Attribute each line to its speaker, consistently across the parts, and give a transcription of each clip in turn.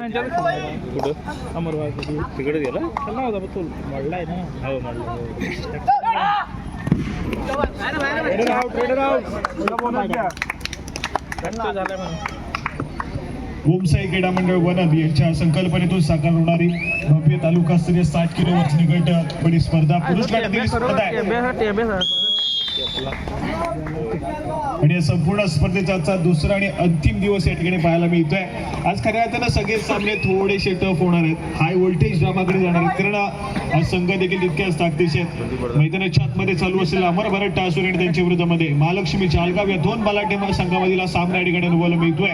Speaker 1: कुठं अमरवाद तिकडे गेला चला होता तो मळलाय ना हो मळला
Speaker 2: गोमसाई क्रीडा मंडळ वनद यांच्या संकल्पनेतून साकार होणारी भव्य तालुकास्तरीय 60 किलो वजनी गट कबड्डी स्पर्धा पुरुष गटातील स्पर्धा आहे आणि या संपूर्ण स्पर्धेचा आजचा दुसरा आणि अंतिम दिवस या ठिकाणी पाहायला मिळतोय. आज खऱ्या अर्थानं सगळे सामने थोडेसे टफ होणार आहेत, हाय व्होल्टेज ड्रामाकडे जाणार आहेत, कारण आज संघ देखील तितक्याच ताकदीचे आहेत. मैदानाच्या आतमध्ये चालू असलेला अमर भारत टासुर आणि त्यांच्या विरोधामध्ये महालक्ष्मी चालगाव या दोन बलाढ्य संघामधील हा सामना या ठिकाणी अनुभवायला मिळतोय.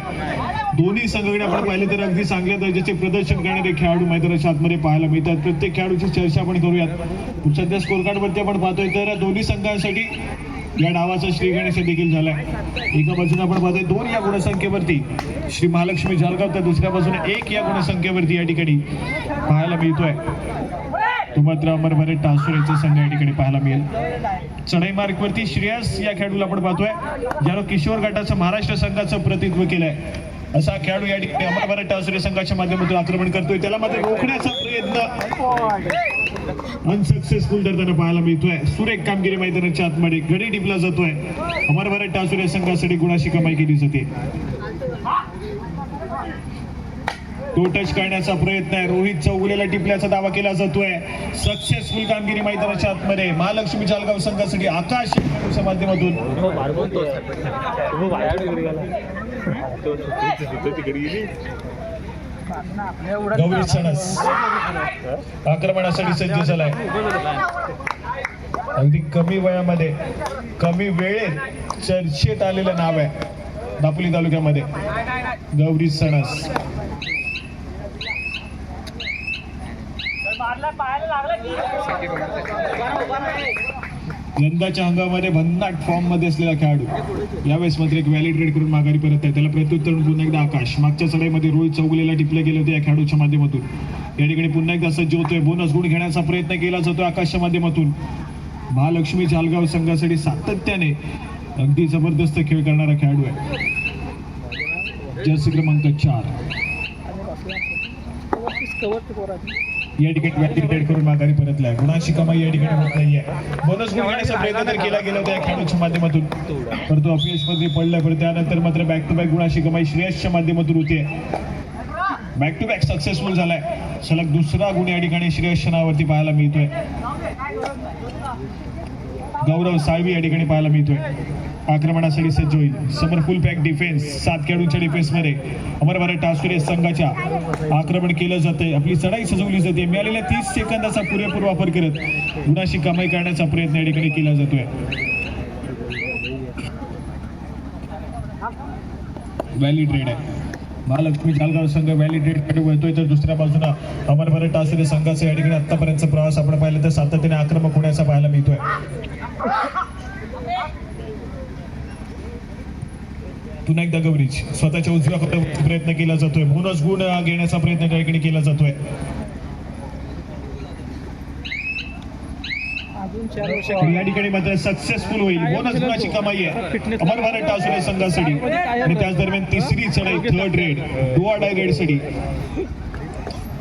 Speaker 2: दोन्ही संघाकडे आपण पाहिले तर अगदी चांगल्या दर्जाचे प्रदर्शन करणारे खेळाडू मैदानाच्या आतमध्ये पाहायला मिळतात. प्रत्येक खेळाडूची चर्चा आपण करूयात. सध्या स्कोर कार्डवरती आपण पाहतोय तर दोन्ही संघांसाठी या डावाचा श्रीगणेश देखील झालाय. एका बाजूने आपण पाहतोय 2 या गुणसंख्येवरती श्री महालक्ष्मी जालगाव, तर दुसऱ्या बाजूने 1 या गुणसंख्येवरती या ठिकाणी पाहायला मिळतोय. तो मात्र अमर भारत टासुर यांचा संघ या ठिकाणी पाहायला मिळेल. चढाई मार्ग वरती श्रेयस या खेळाडूला आपण पाहतोय ज्यानं किशोर गटाचं महाराष्ट्र संघाचं प्रतिनिधित्व केलंय. असा खेळाडू या ठिकाणी अमर भारत टासुर संघाच्या माध्यमातून आक्रमण करतोय. त्याला मात्र रोखण्याचा प्रयत्न अनसक्सेसफुल ठरताना पाहायला मिळतोय. सुरेख कामगिरी मैदानाच्या आतमध्ये गडी टिपला जातोय. अमर भारत टासुर संघासाठी गुणाची कमाई केली जाते. तो टच करण्याचा प्रयत्न आहे. रोहित चौगुलेला टिपल्याचा दावा केला जातोय. सक्सेसफुल कामगिरी मैदानाच्या आतमध्ये महालक्ष्मी जालगाव संघासाठी आकाश खेळाडूच्या माध्यमातून गौरी सणस आक्रमणासाठी सज्ज झालाय. अगदी कमी वयामध्ये कमी वेळेत चर्चेत आलेलं नाव आहे दापोली तालुक्यामध्ये गौरी सणस. यंदाच्या हंगामामध्ये भन्नाट फॉर्म मध्ये असलेला खेळाडू यावेळेस मात्र एक व्हॅलिड रेड करून माघारी परत आहे. त्याला प्रत्युत्तर पुन्हा एकदा आकाश. मागच्या चढाईमध्ये रोहित चौगुलेला टिपले गेले होते या खेळाडूच्या माध्यमातून. या ठिकाणी पुन्हा एकदा सज्ज होतोय. बोनस गुण घेण्याचा प्रयत्न केला जातोय आकाशच्या माध्यमातून. महालक्ष्मी जालगाव संघासाठी सातत्याने अगदी जबरदस्त खेळ करणारा खेळाडू आहे. जर्सी क्रमांक 4 या ठिकाणी व्हॅलिड करून माघारी परतलाय. गुणाची कमाई या ठिकाणी होत नाहीये. बोनस गुण घेण्याचा प्रयत्न तर केला गेला होता या खेळाडूच्या माध्यमातून, परंतु अपयशमध्ये पडलाय. पण त्यानंतर मात्र बॅक टू बॅक गुणाची कमाई श्रेयसच्या माध्यमातून होतीये. बॅक टू बॅक सक्सेसफुल झालाय. सलग दुसरा गुण या ठिकाणी श्रेयसच्या नावावरती पाहायला मिळतोय. गौरव साळवी या ठिकाणी पाहायला मिळतोय. आक्रमणासाठी सज्ज होईल. समर फुल पॅक डिफेन्स 7 खेळाडूंच्या डिफेन्स मध्ये अमर भारत टासुर संघाच्या आक्रमण केलं जातंय. आपली चढाई सजवली जाते. मिळालेल्या 30 सेकंदाचा पुरेपूर वापर करत गुणाची कमाई करण्याचा प्रयत्न या ठिकाणी केला जातोय. व्हॅलिड रेड आहे. महालक्ष्मी जालगाव संघ व्हॅलिड रेड वळतोय, तर दुसऱ्या बाजूला अमर भारत टासुर संघाचा या ठिकाणी आतापर्यंतचा प्रवास आपण पाहिला तर सातत्याने आक्रमक होण्याचा पाहायला मिळतोय. पुन्हा एकदा गौरीच स्वतःच्या उजव्या हातावर प्रयत्न केला जातोय. बोनस गुण घेण्याचा प्रयत्न त्या ठिकाणी केला जातोय. या ठिकाणी मात्र सक्सेसफुल होईल. बोनस गुणाची कमाई आहे अमर भारत टासुर संघासाठी. आणि त्याच दरम्यान तिसरी चढाई थर्ड रेड डोआ डाय रेडसाठी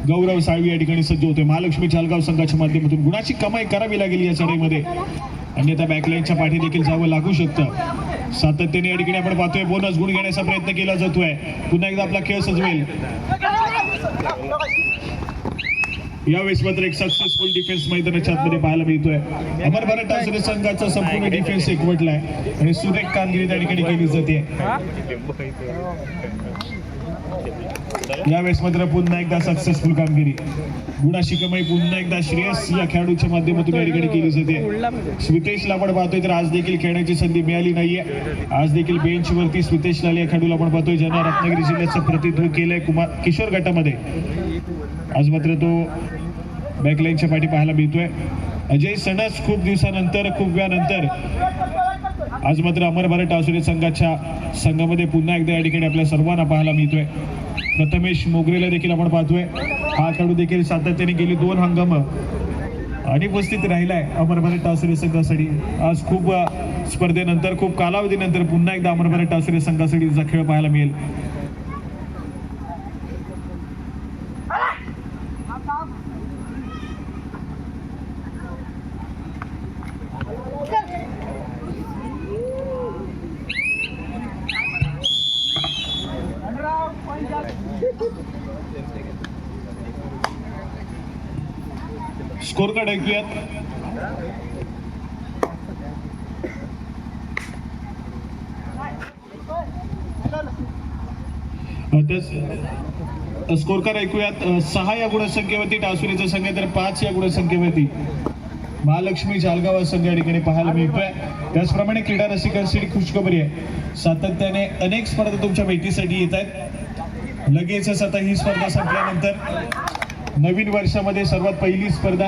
Speaker 2: गौरव साळवी या ठिकाणी सज्ज होतोय. महालक्ष्मी जालगाव संघाच्या माध्यमातून गुणाची कमाई करावी लागेल या चढाईमध्ये, अन्यथा बॅकलाईनच्या पाठी देखील जावं लागू शकतं. सातत्याने या ठिकाणी आपण पाहतोय बोनस गुण घेण्याचा प्रयत्न केला जातोय. पुन्हा एकदा आपला खेळ सजवेल. यावेळेस मात्र एक सक्सेसफुल डिफेन्स मैदानाच्या आतमध्ये पाहायला मिळतोय. अमर भारत टासुर संघाचा संपूर्ण डिफेन्स एकवटलाय आणि सुरेख कामगिरी त्या ठिकाणी केली जाते. यावेळेस मात्र पुन्हा एकदा सक्सेसफुल कामगिरी. गुणाची कमाई पुन्हा एकदा श्रेयस या खेळाडूच्या माध्यमातून या ठिकाणी केली जाते. स्मितेशला आपण पाहतोय तर आज देखील खेळण्याची संधी मिळाली नाहीये. आज देखील बेंचवरती स्मितेश लाल या खेळाडूला आपण पाहतोय ज्यांना रत्नागिरी जिल्ह्याचं प्रतिनिधित्व केलंय किशोर गटामध्ये. आज मात्र तो बॅकलाईनच्या पाठी पाहायला मिळतोय. अजय सणस खूप दिवसानंतर खूप वेळानंतर आज मात्र अमर भारत टासुर संघामध्ये पुन्हा एकदा या ठिकाणी आपल्या सर्वांना पाहायला मिळतोय. प्रथमेश मोगरेला देखील आपण पाहतोय. हा खेळाडू देखील सातत्याने गेली 2 हंगाम अनुपस्थित राहिलाय अमर भारत टासुर संघासाठी. आज खूप स्पर्धेनंतर खूप कालावधीनंतर पुन्हा एकदा अमर भारत टासुर संघासाठी तिचा खेळ पाहायला मिळेल. स्कोर कार्ड ऐकूयात. स्कोर कार्ड ऐकूयात. 6 या गुणसंख्येवरती टासुरीचा संघ आहे, तर 5 या गुणसंख्येवरती महालक्ष्मी जालगाव संघ या ठिकाणी पाहायला मिळतोय. त्याचप्रमाणे क्रीडा रसिकांसाठी खुशखबरी आहे, सातत्याने अनेक स्पर्धा तुमच्या भेटीसाठी येत आहेत. लगेचच आता ही स्पर्धा संपल्यानंतर नवीन वर्षामध्ये सर्वात पहिली स्पर्धा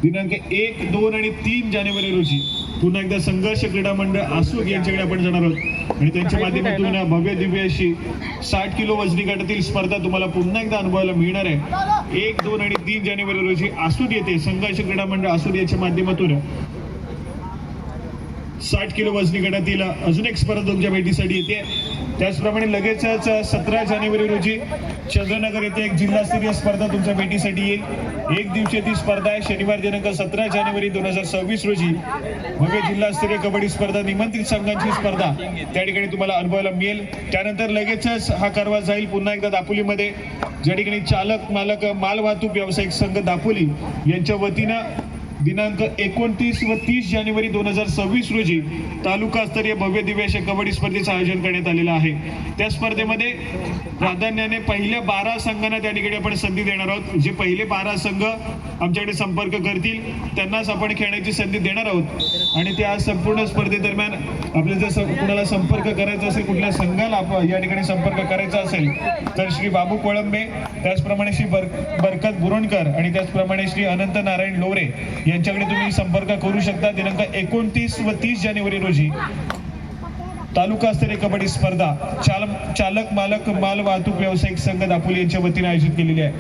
Speaker 2: दिनांक 1, 2 आणि 3 जानेवारी रोजी पुन्हा एकदा संघर्ष क्रीडा मंडळ आसूक यांच्याकडे आपण जाणार आहोत आणि त्यांच्या माध्यमातून भव्य दिव्य अशी 60 किलो वजनी गटातील स्पर्धा तुम्हाला पुन्हा एकदा अनुभवायला मिळणार आहे. 1, 2 आणि 3 जानेवारी रोजी आसूद येथे संघर्ष क्रीडा मंडळ आसूद यांच्या माध्यमातून 60 किलो वजनी गटातील अजून एक स्पर्धा तुमच्या भेटीसाठी येते. त्याचप्रमाणे लगेचच 17 जानेवारी रोजी चंद्रनगर येथे एक जिल्हास्तरीय स्पर्धा तुमच्या भेटीसाठी येईल. एक दिवसीय ती स्पर्धा आहे. शनिवार दिनांक 17 जानेवारी 2026 रोजी भव्य जिल्हास्तरीय कबड्डी स्पर्धा निमंत्रित संघांची स्पर्धा त्या ठिकाणी तुम्हाला अनुभवायला मिळेल. त्यानंतर लगेचच हा कारभार जाईल पुन्हा एकदा दापोलीमध्ये, ज्या ठिकाणी चालक मालक मालवाहतूक व्यावसायिक संघ दापोली यांच्या वतीनं दिनांक 29 व 30 जानेवारी 2026 रोजी तालुकास्तरीय भव्य दिव्य अशा कबड्डी स्पर्धेचं आयोजन करण्यात आलेलं आहे. त्या स्पर्धेमध्ये प्राधान्याने पहिल्या 12 संघांना त्या ठिकाणी आपण संधी देणार आहोत. जे पहिले 12 संघ आमच्याकडे संपर्क करतील त्यांनाच आपण खेळण्याची संधी देणार आहोत आणि त्या संपूर्ण स्पर्धेदरम्यान आपल्याला जर कुणाला संपर्क करायचा असेल, कुठल्या संघाला या ठिकाणी संपर्क करायचा असेल तर श्री बाबू कोळंबे, त्याचप्रमाणे श्री बरकत बुरोणकर आणि त्याचप्रमाणे श्री अनंत नारायण लोरे यांच्याकडे तुम्ही संपर्क करू शकता. दिनांक 29 व 30 जानेवारी रोजी तालुकास्तरीय कबड्डी स्पर्धा चालक मालक माल वाहतूक व्यावसायिक संघ दापोली यांच्या वतीने आयोजित केलेली आहे.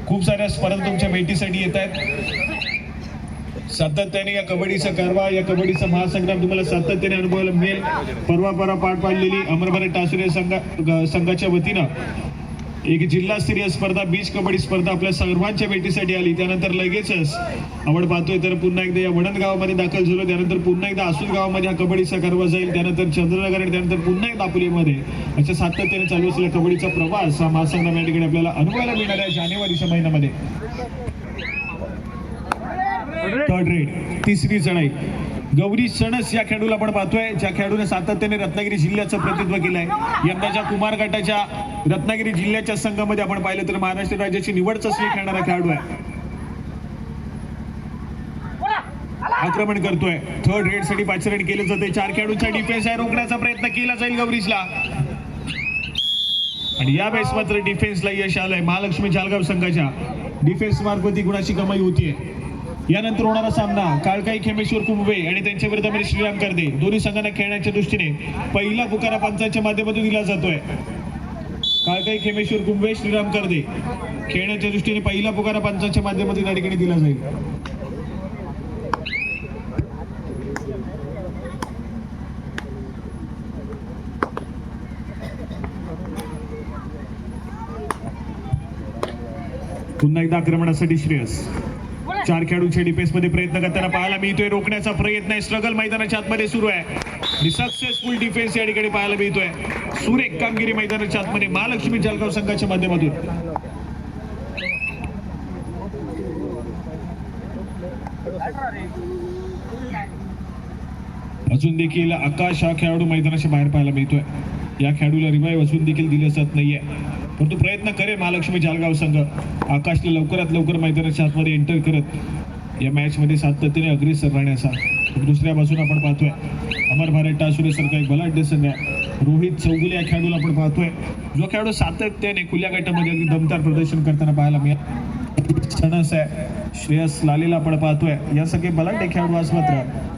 Speaker 2: खूप साऱ्या स्पर्धा तुमच्या भेटीसाठी येत आहेत. सातत्याने या कबड्डीचा कारभार, या कबड्डीचा महासंग्राम तुम्हाला सातत्याने अनुभवायला मिळेल. परवा पार पाडलेली अमरभारत टासुरे संघाच्या वतीनं एक जिल्हास्तरीय स्पर्धा बीच कबड्डी स्पर्धा आपल्या सर्वांच्या भेटीसाठी आली. त्यानंतर लगेचच आपण पाहतोय तर पुन्हा एकदा या वडद गावामध्ये दाखल झालो. त्यानंतर पुन्हा एकदा आसूद गावामध्ये हा कबड्डीचा कारभार जाईल. त्यानंतर चंद्रनगर आणि त्यानंतर पुन्हा एकदा दापोलीमध्ये अशा सातत्याने चालू असलेला कबड्डीचा प्रवास हा महासंग्राम या ठिकाणी आपल्याला अनुभवायला मिळणार आहे जानेवारीच्या महिन्यामध्ये. थर्ड रेड, तिसरी चढाई. गौरी सणस या खेळाडूला आपण पाहतोय, ज्या खेळाडूने सातत्याने रत्नागिरी जिल्ह्याचं प्रतिनिधित्व केलंय. यंदाच्या कुमार गटाच्या रत्नागिरी जिल्ह्याच्या संघामध्ये आपण पाहिलं तर महाराष्ट्र राज्याची निवड चाचणी खेळणारा खेळाडू आहे. आक्रमण करतोय. थर्ड रेड साठी पाचरण केलं जाते. 4 खेळाडूंचा डिफेन्स आहे. रोखण्याचा प्रयत्न केला जाईल गौरीशला आणि या वेळेस मात्र डिफेन्सला यश आलंय. महालक्ष्मी जालगाव संघाच्या डिफेन्स मार्फत गुणाची कमाई होतीये. यानंतर होणारा सामना काळकाई खेमेश्वर कुंभे आणि त्यांच्या विरोधामध्ये श्रीराम करदे. दोन्ही संघांना खेळण्याच्या दृष्टीने पहिला पुकारा पंचांच्या माध्यमातून दिला जातोय. काळकाई खेमेश्वर कुंभे, श्रीराम करदे खेळण्याच्या दृष्टीने पहिला पुकारा पंचांच्या माध्यमातून या ठिकाणी दिला जाईल. पुन्हा एकदा आक्रमणासाठी श्रेयस. 4 खेळाडूंच्या डिफेन्स मध्ये प्रयत्न करताना पाहायला मिळतोय. रोखण्याचा प्रयत्न आहे. स्ट्रगल मैदानाच्या आतमध्ये सुरू आहे आणि सक्सेसफुल डिफेन्स या ठिकाणी पाहायला मिळतोय. सुरेख कामगिरी मैदानाच्या आतमध्ये महालक्ष्मी जालगाव संघाच्या माध्यमातून. अजून देखील आकाश हा खेळाडू मैदानाच्या बाहेर पाहायला मिळतोय. या खेळाडूला रिवाईव्ह अजून देखील दिलं जात नाहीये, परंतु प्रयत्न करेल महालक्ष्मी जालगाव संघ आकाशला लवकरात लवकर मैदानाच्या आतमध्ये एंटर करत या मॅच मध्ये सातत्याने अग्रेसर राहण्याचा. दुसऱ्या बाजूने आपण पाहतोय अमरभारत टासुरे सारखा एक बलाढ्य संघ आहे. रोहित चौगुले या खेळाडूला आपण पाहतोय, जो खेळाडू सातत्याने खुल्या गटामध्ये अगदी दमदार प्रदर्शन करताना पाहायला मिळाला. सणस आहे. श्रेयस लालेला आपण पाहतोय. या सगळे बलाढ्य खेळाडू आज मात्र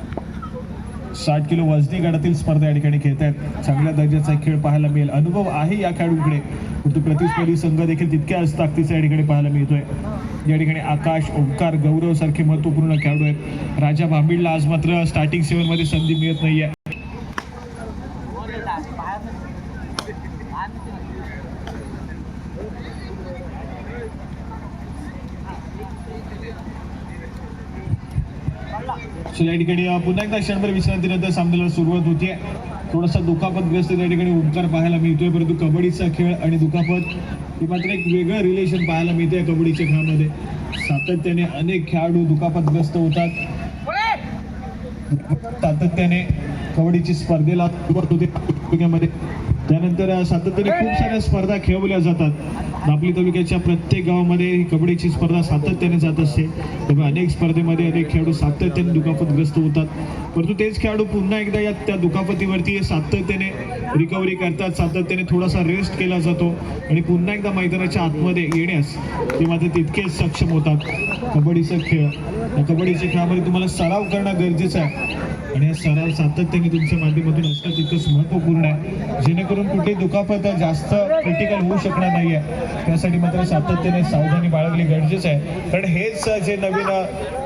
Speaker 2: 60 किलो वजनी गटातील स्पर्धा या ठिकाणी खेळत आहेत. चांगल्या दर्जाचा खेळ पाहायला मिळेल. अनुभव आहे या खेळाडूंकडे, परंतु प्रतिस्पर्धी संघ देखील तितक्याच ताकदीचा या ठिकाणी पाहायला मिळतोय. या ठिकाणी आकाश, ओंकार, गौरव सारखे महत्वपूर्ण खेळाडू आहेत. राजा भांबीडला आज मात्र स्टार्टिंग 7 मध्ये संधी मिळत नाहीये. या ठिकाणी पुन्हा एकदा क्षणभर विश्रांतीनंतर सामन्याला सुरुवात होतीये. थोडासा दुखापतग्रस्त त्या ठिकाणी ओंकार पाहायला मिळतोय, परंतु कबड्डीचा खेळ आणि दुखापत ती मात्र एक वेगळं रिलेशन पाहायला मिळते कबड्डीच्या खेळामध्ये. सातत्याने अनेक खेळाडू दुखापतग्रस्त होतात. सातत्याने कबड्डीची स्पर्धेला सुरुवात होते तालुक्यामध्ये. त्यानंतर सातत्याने खूप साऱ्या स्पर्धा खेळवल्या जातात. दापोली तालुक्याच्या प्रत्येक गावामध्ये ही कबड्डीची स्पर्धा सातत्याने जात असते. त्यामुळे अनेक स्पर्धेमध्ये अनेक खेळाडू सातत्याने दुखापतग्रस्त होतात. परंतु तेच खेळाडू पुन्हा एकदा या त्या दुखापतीवरती सातत्याने रिकव्हरी करतात. सातत्याने थोडासा रेस्ट केला जातो आणि पुन्हा एकदा मैदानाच्या आतमध्ये येण्यास ते मात्र तितकेच सक्षम होतात. कबड्डीचा खेळ, या कबड्डीच्या खेळामध्ये तुम्हाला सराव करणं गरजेचं आहे आणि हा सराव सातत्याने तुमच्या माध्यमातून असणं तितकंच महत्त्वपूर्ण आहे, जेणेकरून कुठेही दुखापत जास्त क्रिटिकल होऊ शकणार नाही आहे. त्यासाठी मात्र सातत्याने सावधानी बाळगली गरजेचं आहे. कारण हेच जे नवीन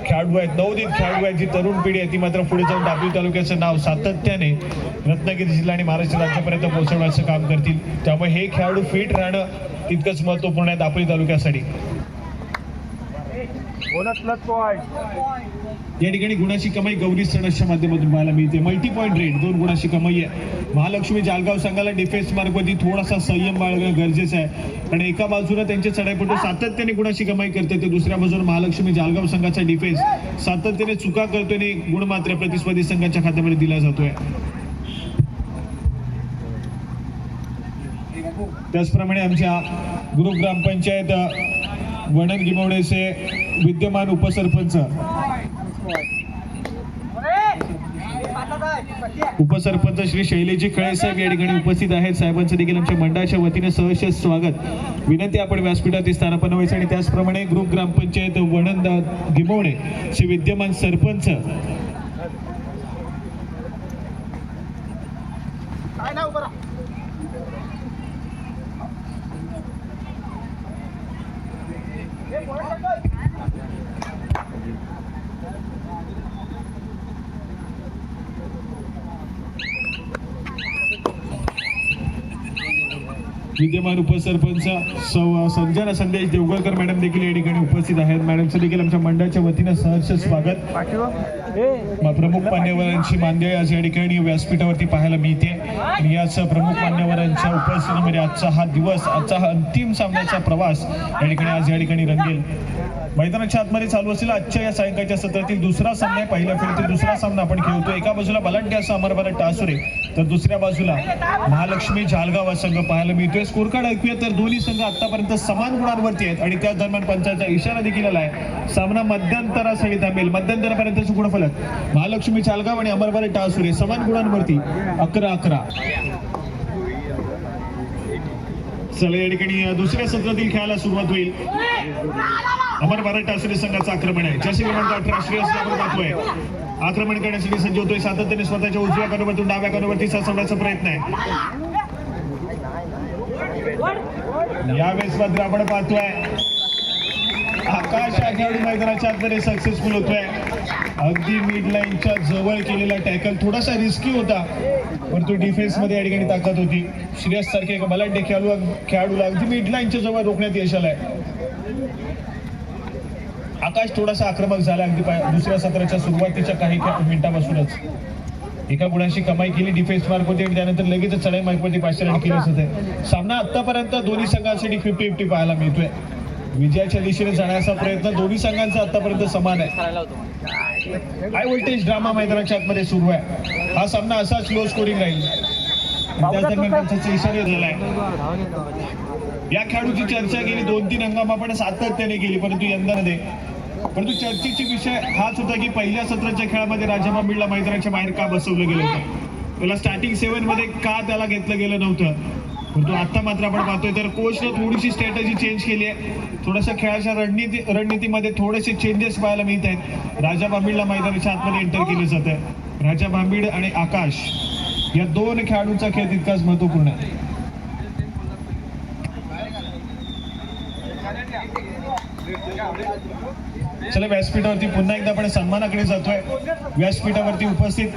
Speaker 2: खेळाडू आहेत, नवोदित खेळाडू आहेत, जी तरुण पिढी आहे, ती मात्र पुढे जाऊन दापोली तालुक्याचं नाव सातत्याने रत्नागिरी जिल्हा आणि महाराष्ट्र राज्यापर्यंत पोहोचवण्याचं काम करतील. त्यामुळे हे खेळाडू फिट राहणं तितकंच महत्त्वपूर्ण आहे दापोली तालुक्यासाठी. या ठिकाणी गुणाची कमाई गौरी सणसच्या माध्यमातून पाहायला मिळते. मल्टी पॉईंट रेट 2 गुणाची कमाई आहे. महालक्ष्मी जालगाव संघाला डिफेन्स मार्कवरती थोडासा संयम बाळगणं गरजेचं आहे. कारण एका बाजूला त्यांचे चढाईपटू सातत्याने गुणाची कमाई करते, तर दुसऱ्या बाजूला महालक्ष्मी जालगाव संघाचा डिफेन्स सातत्याने चुका करतोय आणि गुण मात्र प्रतिस्पर्धी संघाच्या खात्यामध्ये दिला जातोय. त्याचप्रमाणे आमच्या ग्रुप ग्रामपंचायत वणन गिमवडेचे विद्यमान उपसरपंच श्री शैलेजी खळे साहेब या ठिकाणी उपस्थित आहेत. साहेबांचं देखील आमच्या मंडळाच्या वतीने सहर्ष स्वागत. विनंती आपण व्यासपीठावरती स्थानापन्न व्हायचं. आणि त्याचप्रमाणे ग्रुप ग्रामपंचायत वणन गिमवडे चे विद्यमान सरपंच विद्यमान उपसरपंच संजना संदेश देवगळकर मॅडम देखील या ठिकाणी उपस्थित आहेत. मॅडमचं देखील आमच्या मंडळाच्या वतीनं सहर्ष स्वागत. प्रमुख मान्यवरांची मांदियाळी आज या ठिकाणी व्यासपीठावरती पाहायला मिळते. आणि याच प्रमुख मान्यवरांच्या उपस्थितीमध्ये आजचा हा दिवस, आजचा हा अंतिम सामन्याचा प्रवास या ठिकाणी आज या ठिकाणी रंगेल. मैदानाच्या आतमध्ये चालू असलेला आजच्या या सायंकाळच्या सत्रातील दुसरा सामना आहे. पहिल्या फेरीतील दुसरा सामना आपण खेळतो. एका बाजूला बलाढ्य असा अमरभारत टासुरे, तर दुसऱ्या बाजूला महालक्ष्मी जालगाव संघ पाहायला मिळतोय. स्कोर कार्ड ऐकूया तर दोन्ही संघ आतापर्यंत समान गुणांवरती आहेत आणि त्याच दरम्यान पंचाचा इशारा देखील आला आहे. सामना मध्यंतरासाठी थांबेल. मध्यंतरापर्यंतचे गुणफलक महालक्ष्मी जालगाव आणि अमरभारत टासुरे समान गुणांवरती 11-11. चला या ठिकाणी दुसऱ्या सत्रातील खेळाला सुरुवात होईल. अमरभारत टासुरे संघाचं आक्रमण आहे. जर्सी क्रमांक 18 श्रेयस आपण पाहतोय आक्रमण करण्यासाठी सज्ज होतोय. सातत्याने स्वतःच्या उजव्या कॉर्नरवरतून डाव्या कॉर्नरवरती सोडण्याचा प्रयत्न आहे. यावेळेस मात्र आपण पाहतोय आकाश या खेळाडू मैदानाच्या आतमध्ये सक्सेसफुल होतोय. अगदी मिड लाईनच्या जवळ केलेला टॅकल थोडासा रिस्की होता, परंतु डिफेन्स मध्ये या ठिकाणी ताकद होती. श्रेयस सारखे एक बलाढ्य खेळाडूला अगदी मिड लाईनच्या जवळ रोखण्यात यश आलंय. आकाश थोडासा आक्रमक झाला अगदी दुसऱ्या सत्राच्या सुरुवातीच्या काही मिनिटापासूनच. एका गुणाची कमाई केली डिफेन्स मार्क होती आणि त्यानंतर लगेच चढाई मार्कवरती 5 रन केले होते. सामना आतापर्यंत दोन्ही संघांसाठी 50-50 पाहायला मिळतोय. विजयाच्या दिशेने जाण्याचा प्रयत्न दोन्ही संघांचा आतापर्यंत समान आहे. हाय व्होल्टेज ड्रामा मैदानाच्या आतमध्ये सुरू आहे. हा सामना असाच लो स्कोरिंग राहील. त्याच दरम्यान पंचाचा इशारा झालाय. या खेळाडूची चर्चा गेली 2-3 हंगाम आपण सातत्याने केली, परंतु यंदा मध्ये परंतु चर्चेचा विषय हाच होता की पहिल्या सत्राच्या खेळामध्ये राजा भांबिडला मैदानाच्या बाहेर का बसवलं गेलं होतं. त्याला स्टार्टिंग 7 मध्ये का त्याला घेतलं गेलं नव्हतं. परंतु आता मात्र आपण पाहतोय तर कोचने थोडीशी स्ट्रॅटेजी चेंज केली आहे. थोड्याशा खेळाच्या रणनीतीमध्ये थोडेसे चेंजेस पाहायला मिळत आहेत. राजा भांबिडला मैदानाच्या आतमध्ये एंटर केलं जात आहे. राजा भांबिड आणि आकाश या 2 खेळाडूंचा खेळ तितकाच महत्वपूर्ण आहे. चला व्यासपीठावरती पुन्हा एकदा आपण सन्मानाकडे जातोय. व्यासपीठावरती उपस्थित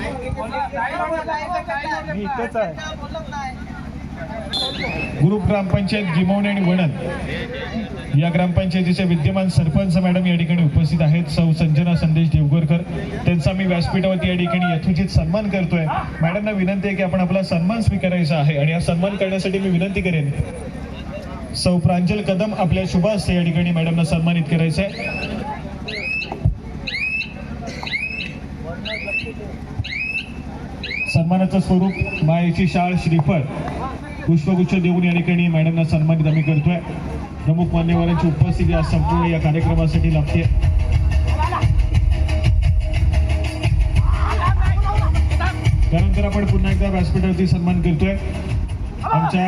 Speaker 2: ग्रुप ग्रामपंचायत गिमवणे आणि वणन या ग्रामपंचायतीचे विद्यमान सरपंच मॅडम या ठिकाणी उपस्थित आहेत. सौ संजना संदेश देवगरकर, त्यांचा मी व्यासपीठावरती या ठिकाणी यथोचित सन्मान करतोय. मॅडमना विनंती आहे की आपण आपला सन्मान स्वीकारायचा आहे आणि हा सन्मान करण्यासाठी मी विनंती करेन सौ प्रांजल कदम आपल्या शुभ हस्ते या ठिकाणी मॅडमना सन्मानित करायचं आहे. सन्मानाचं स्वरूप मायेची शाळ श्रीफळ पुष्पगुच्छ देऊन या ठिकाणी मॅडमना सन्मानित आम्ही करतोय. प्रमुख मान्यवरांची उपस्थिती आज संपूर्ण या कार्यक्रमासाठी लाभते. त्यानंतर आपण पुन्हा एकदा व्यासपीठावरती सन्मान करतोय आमच्या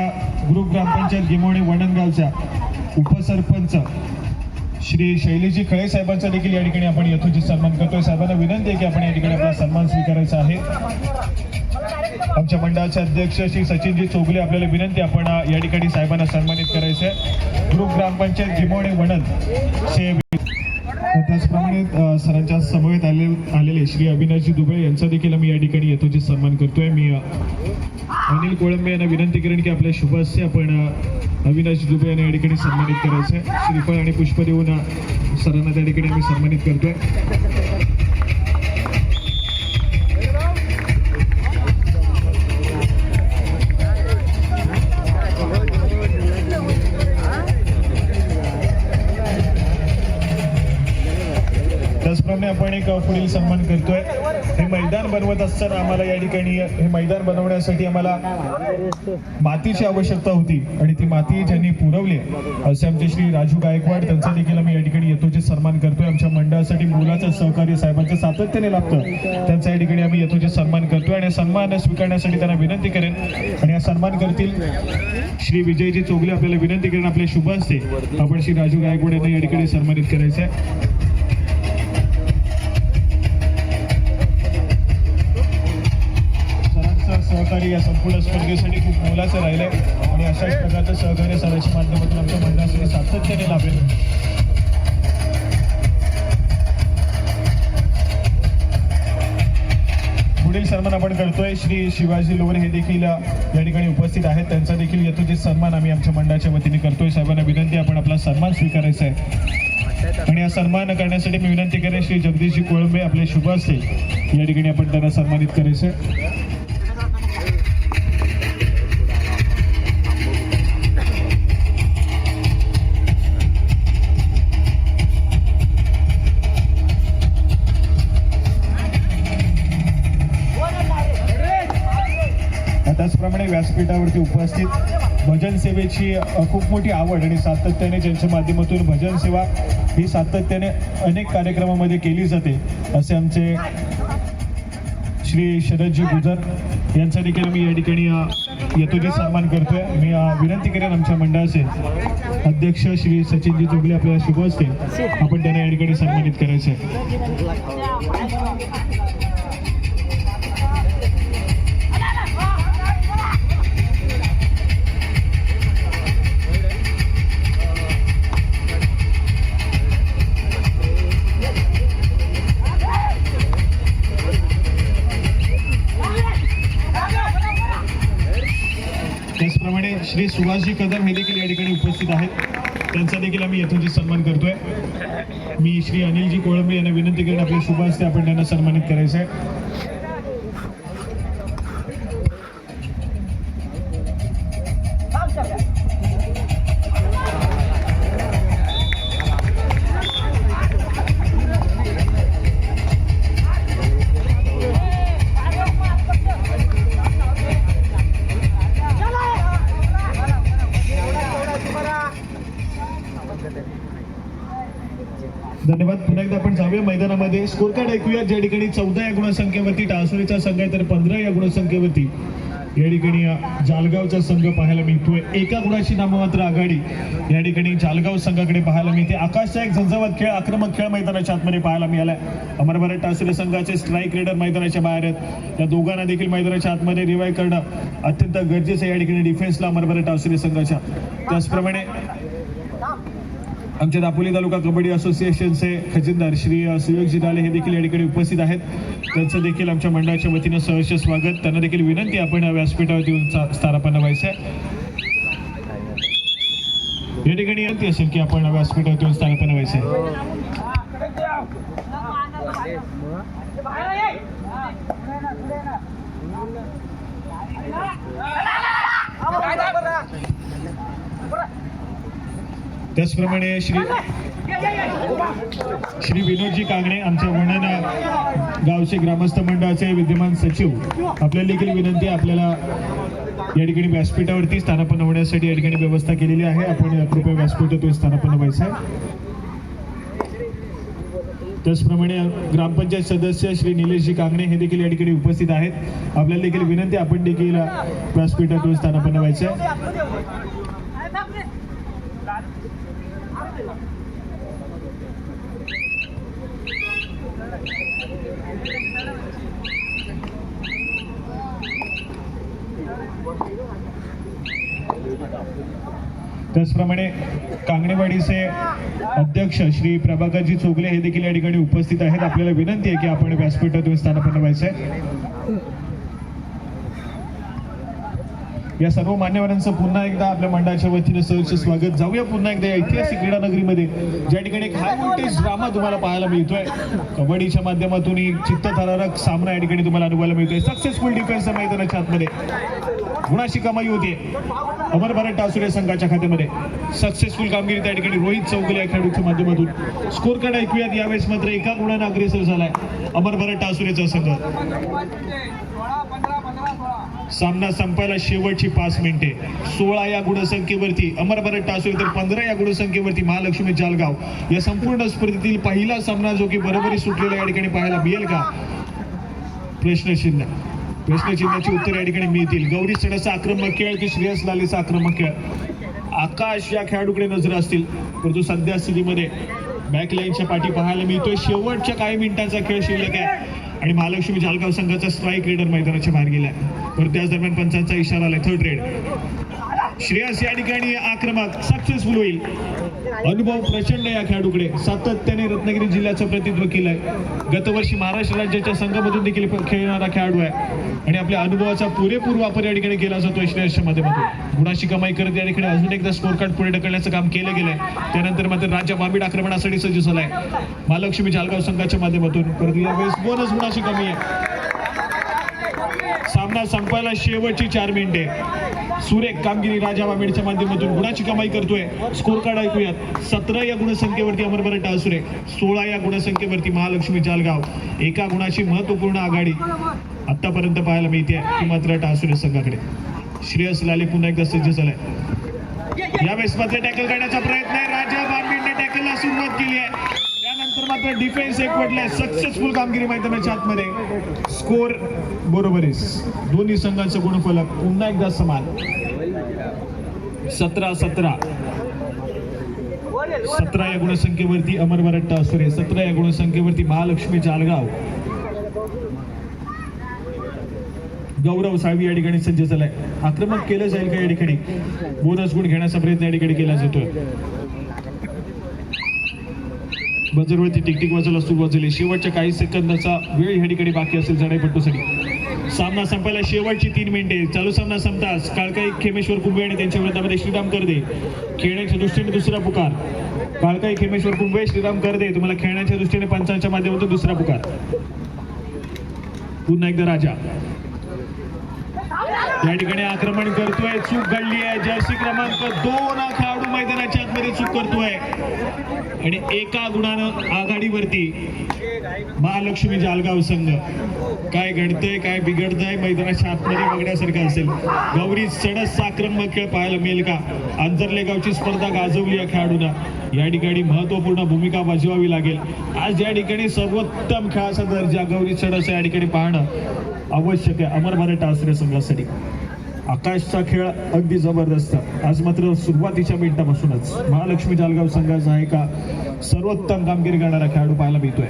Speaker 2: ग्रुप ग्रामपंचायत गिमोणे वणनगावच्या उपसरपंच श्री शैलेजी खळे साहेबांचा देखील या ठिकाणी आपण यथोचित सन्मान करतोय. साहेबांना विनंती आहे की आपण या ठिकाणी आपला सन्मान स्वीकारायचा आहे. आमच्या मंडळाचे अध्यक्ष श्री सचिनजी चोगले आपल्याला विनंती आपण या ठिकाणी साहेबांना सन्मानित करायचं आहे. ग्रुप ग्रामपंचायत गिमोणे वणन से त्याचप्रमाणे सरांच्या समवेत आलेले श्री अविनाशजी दुबळे यांचा देखील आम्ही या ठिकाणी यथोचित सन्मान करतोय. मी अनिल कोळंबे यांना विनंती करेन की आपल्या शुभ हस्ते आपण अविनाशजी दुबळे यांना या ठिकाणी सन्मानित करायचं आहे. श्रीफळ आणि पुष्प देऊन सरांना त्या ठिकाणी आम्ही सन्मानित करतोय. त्याचप्रमाणे आपण एक पुढील सन्मान करतोय. हे मैदान बनवत असताना आम्हाला या ठिकाणी हे मैदान बनवण्यासाठी आम्हाला मातीची आवश्यकता होती आणि ती माती ज्यांनी पुरवली असे आमचे श्री राजू गायकवाड त्यांचा देखील आम्ही या ठिकाणी यथोचित सन्मान करतोय. आमच्या मंडळासाठी मुलाचं सहकार्य साहेबांचं सातत्याने लाभतं त्यांचा या ठिकाणी आम्ही यथोचित सन्मान करतोय आणि सन्मान स्वीकारण्यासाठी त्यांना विनंती करेन आणि हा सन्मान करतील श्री विजयजी चोगले आपल्याला विनंती करेन आपल्या शुभ हस्ते आपण श्री राजू गायकवाड यांना या ठिकाणी सन्मानित करायचं आहे. सहकार्य या संपूर्ण स्पर्धेसाठी खूप मोलाचं राहिलंय आणि अशाच प्रकारचं सहकार्य सरांच्या माध्यमातून आमच्या मंडळासाठी सातत्याने लाभेल. पुढील सन्मान आपण करतोय श्री शिवाजी लोवरे हे देखील या ठिकाणी उपस्थित आहेत. त्यांचा देखील यथोचित सन्मान आम्ही आमच्या मंडळाच्या वतीने करतोय. साहेबांना विनंती आपण आपला सन्मान स्वीकारायचा आहे आणि हा सन्मान करण्यासाठी मी विनंती करेन श्री जगदीशजी कोळंबे आपले शुभ हस्ते या ठिकाणी आपण त्यांना सन्मानित करायचं आहे. त्याचप्रमाणे व्यासपीठावरती उपस्थित भजन सेवेची खूप मोठी आवड आणि सातत्याने ज्यांच्या माध्यमातून भजन सेवा ही सातत्याने अनेक कार्यक्रमामध्ये केली जाते असे आमचे श्री शरदजी गुजर यांचा देखील मी या ठिकाणी यथोचित सन्मान करतोय. मी विनंती करेन आमच्या मंडळाचे अध्यक्ष श्री सचिनजी चोगले आपल्याला शुभ हस्ते आपण त्यांना या ठिकाणी सन्मानित करायचं आहे. त्याचप्रमाणे श्री सुभाषजी कदम हे देखील या ठिकाणी उपस्थित आहेत. त्यांचा देखील आम्ही यथोचित सन्मान करतोय. मी श्री अनिलजी कोळंबे यांना विनंती करेन आपल्या शुभ हस्ते आपण त्यांना सन्मानित करायचं आहे. धन्यवाद. पुन्हा एकदा आपण जाऊया मैदानामध्ये. स्कोर कार्ड ऐकूया. ज्या ठिकाणी 14 या गुणसंख्येवरती टासुरीचा संघ आहे तर 15 या गुणसंख्येवरती या ठिकाणी जालगावचा संघ पाहायला मिळतोय. एका गुणाची नाममात्र आघाडी या ठिकाणी जालगाव संघाकडे पाहायला मिळते. आकाशचा एक झंझावात खेळ, आक्रमक खेळ मैदानाच्या आतमध्ये पाहायला मिळालाय. अमरभारत टासुरी संघाचे स्ट्राईक रेडर मैदानाच्या बाहेर आहेत. त्या दोघांना देखील मैदानाच्या आतमध्ये रिवाईव्ह करणं अत्यंत गरजेचं आहे या ठिकाणी डिफेन्सला अमरभारत टासुरी संघाच्या. त्याचप्रमाणे आमच्या दापोली तालुका कबड्डी असोसिएशनचे खजिनदार श्री सुयोगजी दाले हे देखील या ठिकाणी उपस्थित आहेत. त्यांचं देखील आमच्या मंडळाच्या वतीनं सहर्ष स्वागत. त्यांना देखील विनंती आपण व्यासपीठावरती येऊन स्थानापन्न व्हायचं आहे. या ठिकाणी विनंती असेल की आपण व्यासपीठावरती येऊन स्थानापन्न व्हायचं आहे. त्याचप्रमाणे श्री विनोदजी कांगणे आमच्या वणना गावचे ग्रामस्थ मंडळाचे विद्यमान सचिव, आपल्याला देखील विनंती आहे, आपल्याला या ठिकाणी व्यासपीठावरती स्थानापन्न होण्यासाठी या ठिकाणी व्यवस्था केलेली आहे. आपण कृपया व्यासपीठातून स्थानापन्न व्हायचं आहे. त्याचप्रमाणे ग्रामपंचायत सदस्य श्री निलेशजी कांगणे हे देखील या ठिकाणी उपस्थित आहेत. आपल्याला देखील विनंती, आपण देखील व्यासपीठातून स्थानापन्न व्हायचं आहे. त्याचप्रमाणे कांगणेवाडीचे अध्यक्ष श्री प्रभाकरजी चोगले हे देखील या ठिकाणी उपस्थित आहेत. आपल्याला विनंती आहे की आपण व्यासपीठातून स्थानापन्न व्हायचं आहे. या सर्व मान्यवरांचं पुन्हा एकदा आपल्या मंडळाच्या वतीने सहर्ष स्वागत. जाऊया पुन्हा एकदा या ऐतिहासिक क्रीडा नगरीमध्ये, ज्या ठिकाणी एक हाय व्होल्टेज ड्रामा तुम्हाला पाहायला मिळतोय. कबड्डीच्या माध्यमातून चित्तथरारक सामना या ठिकाणी तुम्हाला अनुभवायला मिळतोय. सक्सेसफुल डिफेन्स मैदानाच्या आतमध्ये गुणाची कमाई होते अमर भारत टासुरे संघाच्या खात्यामध्ये. सक्सेसफुल कामगिरी त्या ठिकाणी रोहित चौगुले या खेळाडूच्या माध्यमातून. स्कोर कार्ड ऐकूयात. यावेळेस मात्र एका गुणाने अग्रेसर झालाय अमर भारत टासुरेचा संघ. सामना संपायला शेवटची 5 मिनिटे. 16 या गुणसंख्येवरती अमर भारत टासुरे, तर 15 या गुणसंख्येवरती महालक्ष्मी जालगाव. या संपूर्ण स्पर्धेतील पहिला सामना जो की बरोबरी सुटलेला या ठिकाणी पाहायला मिळेल का? प्रश्नचिन्हाची उत्तर या ठिकाणी मिळतील. गौरी सडाचा आक्रमक खेळ की श्रेयस लालेचा आक्रमक खेळ? आकाश या खेळाडूकडे नजर असतील, परंतु सध्या स्थितीमध्ये बॅकलाईनच्या पाठी पाहायला मिळतोय. शेवटच्या काही मिनिटांचा खेळ शिल्लक आहे आणि महालक्ष्मी जालगाव संघाचा स्ट्राईक रेडर मैदानाच्या बाहेर गेलाय. तर त्याच दरम्यान पंचांचा इशारा आलाय. Third red. श्रेयस या ठिकाणी आक्रमक सक्सेसफुल होईल. अनुभव प्रचंड या खेळाडूकडे. सातत्याने रत्नागिरी जिल्ह्याचं प्रतिनिधित्व केलंय. गतवर्षी महाराष्ट्र राज्याच्या संघामधून देखील खेळणारा खेळाडू आहे आणि आपल्या अनुभवाचा पुरेपूर वापर या ठिकाणी केला जातोय श्रेयसच्या माध्यमातून. गुणाची कमाई करत या ठिकाणी अजून एकदा स्कोर कार्ड पुढे ढकलण्याचं काम केलं गेलंय. त्यानंतर मात्र राजा बांबीड आक्रमणासाठी सज्ज झालाय महालक्ष्मी जालगाव संघाच्या माध्यमातून. परंतु यावेळेस बोनस गुणाची कमी आहे. सामना संपायला शेवटची 4 मिनिटे. सुरेख कामगिरी राजा बांबीडच्या माध्यमातून गुणाची कमाई करतोय. स्कोर कार्ड ऐकूयात. 17 या गुणसंख्येवरती अमर भारत टासुरे, 16 या गुणसंख्येवरती महालक्ष्मी जालगाव. एका गुणाची महत्वपूर्ण आघाडी आतापर्यंत पाहायला मिळते ती मात्र टासुरे संघाकडे. श्रेयस लाले पुन्हा एकदा सज्ज झालाय. यावेळेस मात्र टॅकल करण्याचा प्रयत्न आहे. राजा बांबीडने टॅकलला सुरुवात केली आहे. त्यानंतर मात्र डिफेन्स एकवटलाय. सक्सेसफुल कामगिरी मैदानाच्या आतमध्ये. स्कोर बरोबरीस. दोन्ही संघांचं गुणफलक पुन्हा एकदा समान. 17-17. 17 या गुणसंख्येवरती अमर भारत टासुरे, 17 या गुणसंख्येवरती महालक्ष्मी जालगाव. गौरव साळवी या ठिकाणी सज्ज झालाय. आक्रमक केलं जाईल का या ठिकाणी? बोनस गुण घेण्याचा प्रयत्न या ठिकाणी केला जातोय. बजरवरती टिकटिक वाजायला सुरुवात झाली. शेवटच्या काही सेकंदाचा वेळ या ठिकाणी बाकी असेल जडाईपट्टूसाठी. सामना संपायला शेवटची 3 मिनिटे. चालू सामना संपताच काळकाई खेमेश्वर कुंभे आणि त्यांच्या विरोधामध्ये श्रीराम करदे. खेळण्याच्या दृष्टीने दुसरा पुकार. काळकाई खेमेश्वर कुंभे, श्रीराम करदे तुम्हाला खेळण्याच्या दृष्टीने पंचांच्या माध्यमातून दुसरा पुकार. पुन्हा एकदा राजा या ठिकाणी आक्रमण करतोय. चूक घडली आहे. जर्सी क्रमांक 2 हा खेळाडू मैदानाच्या आतमध्ये चूक करतोय आणि एका गुणानं आघाडीवरती महालक्ष्मी जालगाव संघ. काय घडतंय, काय बिघडतंय मैदानाच्या आतमध्ये बघण्यासारखं असेल. गौरी सडस आक्रमक खेळ पाहायला मिळेल का? आंजर्ले गावची स्पर्धा गाजवली या खेळाडूंना. या ठिकाणी महत्वपूर्ण भूमिका बजावावी लागेल. आज या ठिकाणी सर्वोत्तम खेळाचा दर्जा गौरी सडस या ठिकाणी पाहणं आवश्यक आहे अमर भारत टासुरे संघासाठी. आकाशचा खेळ अगदी जबरदस्त. आज मात्र सुरुवातीच्या मिनिटापासूनच महालक्ष्मी जालगाव संघाचा आहे का सर्वोत्तम कामगिरी करणारा खेळाडू पाहायला मिळतोय.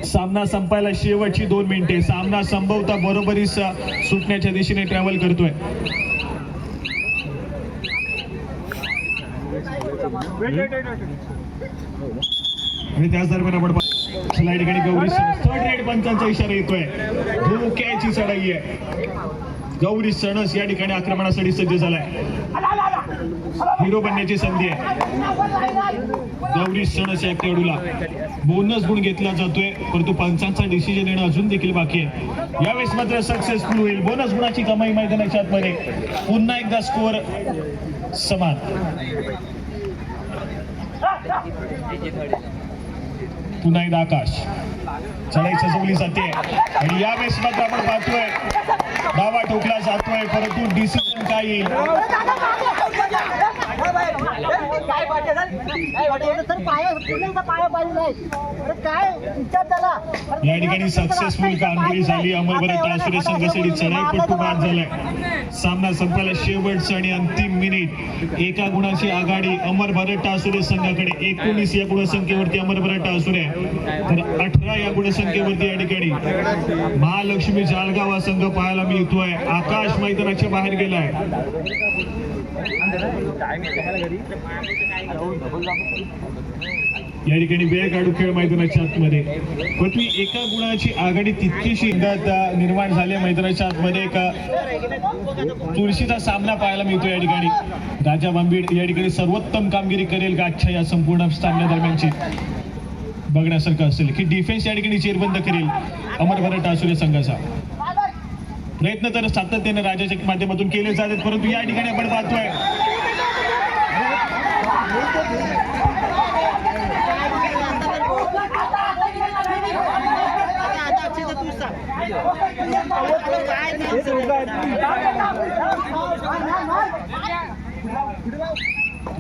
Speaker 2: सामना संपायला शेवटची 2 मिनिटे. सामना संभवता बरोबरीस सुटण्याच्या दिशेने ट्रॅव्हल करतोय. आणि त्याच दरम्यान आपण चला ठिकाणी गौरी थर्ड रेड पंचांचा इशारा येतोय. धोक्याची चढाई आहे. गौरी सणस या ठिकाणी आक्रमणासाठी सज्ज झालाय. हिरो बनण्याची संधी आहे. गौरी सणस या खेळाडूला बोनस गुण घेतला जातोय, परंतु पंचांचा डिसिजन येणं अजून देखील बाकी आहे. यावेळेस मात्र सक्सेसफुल होईल. बोनस गुणाची कमाई मैदानाच्या आतमध्ये. पुन्हा एकदा स्कोअर समान. पुन्हा एकदा आकाश चढाई सजवली जाते आणि यावेळेस मात्र आपण पाहतोय डावा ठोकला जातोय, परंतु डिसिजन काय येईल या ठिकाणी सक्सेसफुल कामगिरी झाली. अमरभरत टासुरे संघासाठी चढाईपट्टू बाद झालाय. सामना संपायला शेवटचं आणि अंतिम मिनिट. एका गुणाची आघाडी अमरभरत टासुरे संघाकडे. 19 या गुणसंख्येवरती अमरभरत टासुरे, तर 18 या गुणसंख्येवरती या ठिकाणी महालक्ष्मी जालगाव हा संघ पाहायला मिळतोय. आकाश मैदानाच्या बाहेर गेलाय. या ठिकाणी वेळ काढू खेळ मैदानाच्या आतमध्ये. परंतु एका गुणाची आघाडी तितकीशी निर्माण झाली मैदानाच्या आतमध्ये. एका तुळशीचा सामना पाहायला मिळतो या ठिकाणी. राजा बांबीड या ठिकाणी सर्वोत्तम कामगिरी करेल का आजच्या या संपूर्ण सामन्यादरम्यानची बघण्यासारखं असेल की डिफेन्स या ठिकाणी चेरबंद करेल अमरभरत टासुरे संघाचा. प्रयत्न तर सातत्याने राजाच्या माध्यमातून केले जातात, परंतु या ठिकाणी आपण पाहतोय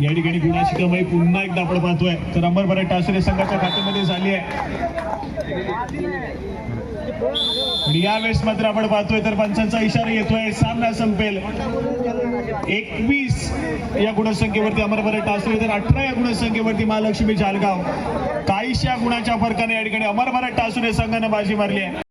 Speaker 2: या ठिकाणी गुणाची कमाई पुन्हा एकदा आपण पाहतोय तर अमरभरत टासुरे संघाच्या खात्यामध्ये झाली आहे. यावेळेस मात्र आपण पाहतोय तर पंचांचा इशारा येतोय. सामना संपेल. 21 या गुणसंख्येवरती अमरभरत टासुरे, तर 18 या गुणसंख्येवरती महालक्ष्मी जालगाव. काहीशा गुणाच्या फरकाने या ठिकाणी अमरभरत टासुरे संघाने बाजी मारली आहे.